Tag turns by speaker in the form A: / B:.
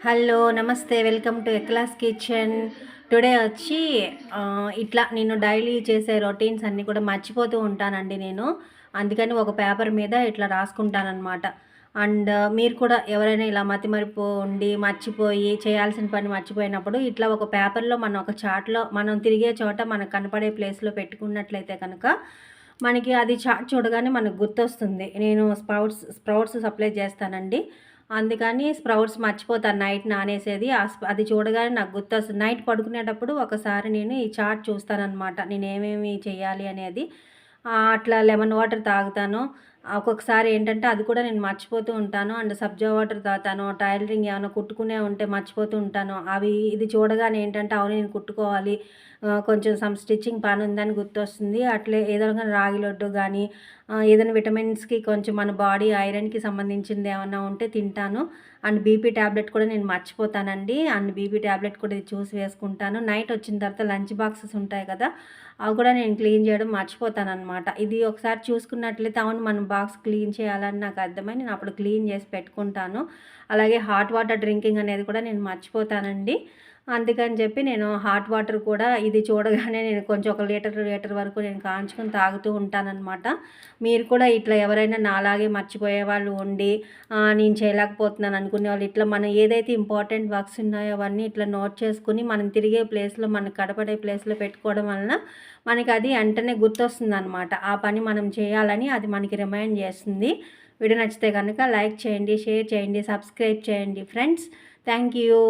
A: Hello నమస్తే, welcome to ఎక్లాస్ kitchen. Today వచ్చి ఇట్లా నేను డైలీ చేసే రొటీన్స్ అన్నీ కూడా మర్చిపోతూ ఉంటానండి నేను. అందుకని ఒక పేపర్ మీద ఇట్లా రాసుకుంటానన్నమాట. అండ్ మీరు కూడా ఎవరైనా ఇలా మతిమరుపు ఉండి మర్చిపోయి చేయాల్సిన పని మర్చిపోయినప్పుడు ఇట్లా ఒక పేపర్లో మనం ఒక చార్ట్లో మనం తిరిగే చోట మనకు కనపడే ప్లేస్లో పెట్టుకున్నట్లయితే కనుక మనకి అది చార్ట్ చూడగానే మనకు గుర్తొస్తుంది. నేను స్ప్రౌట్స్ సప్లై చేస్తానండి. అందుకని స్ప్రౌట్స్ మర్చిపోతాను నైట్ నానేసేది. అది చూడగానే నాకు గుర్తొస్తుంది. నైట్ పడుకునేటప్పుడు ఒకసారి నేను ఈ చార్ట్ చూస్తాననమాట. నేనేమేమి చేయాలి అనేది. అట్లా లెమన్ వాటర్ తాగుతాను. ఒక్కొక్కసారి ఏంటంటే అది కూడా నేను మర్చిపోతూ ఉంటాను. అండ్ సబ్జా వాటర్ తాగుతాను. టైలరింగ్ ఏమైనా కుట్టుకునే ఉంటే మర్చిపోతూ ఉంటాను. ఇది చూడగానే ఏంటంటే అవును నేను కుట్టుకోవాలి, కొంచెం స్టిచ్చింగ్ పని ఉందని గుర్తొస్తుంది. అట్లే ఏదైనా రాగి లడ్డు కానీ ఏదైనా విటమిన్స్కి కొంచెం మన బాడీ ఐరన్కి సంబంధించింది ఏమన్నా ఉంటే తింటాను. అండ్ బీపీ ట్యాబ్లెట్ కూడా నేను మర్చిపోతానండి. అండ్ బీపీ ట్యాబ్లెట్ కూడా ఇది చూసి వేసుకుంటాను. నైట్ వచ్చిన తర్వాత లంచ్ బాక్సెస్ ఉంటాయి కదా, అవి కూడా నేను క్లీన్ చేయడం మర్చిపోతానన్నమాట. ఇది ఒకసారి చూసుకున్నట్లయితే అవును మనం బాక్స్ క్లీన్ చేయాలని నాకు అర్థమై నేను అప్పుడు క్లీన్ చేసి పెట్టుకుంటాను. అలాగే హాట్ వాటర్ డ్రింకింగ్ అనేది కూడా నేను మర్చిపోతానండి. అందుకని చెప్పి నేను హాట్ వాటర్ కూడా ఇది చూడగానే నేను కొంచెం ఒక లీటర్ వరకు నేను కాంచుకొని తాగుతూ ఉంటానన్నమాట. మీరు కూడా ఇట్లా ఎవరైనా నాలాగే మర్చిపోయే వాళ్ళు ఉండి నేను చేయలేకపోతున్నాను అనుకునే వాళ్ళు ఇట్లా మనం ఏదైతే ఇంపార్టెంట్ వర్క్స్ ఉన్నాయో అవన్నీ ఇట్లా నోట్ చేసుకుని మనం తిరిగే ప్లేస్లో మనకు కనపడే ప్లేస్లో పెట్టుకోవడం వలన మనకి అది వెంటనే గుర్తొస్తుందన్నమాట. ఆ పని మనం చేయాలని అది మనకి రిమైండ్ చేస్తుంది. వీడియో నచ్చితే కనుక లైక్ చేయండి, షేర్ చేయండి, సబ్స్క్రైబ్ చేయండి ఫ్రెండ్స్. Thank you.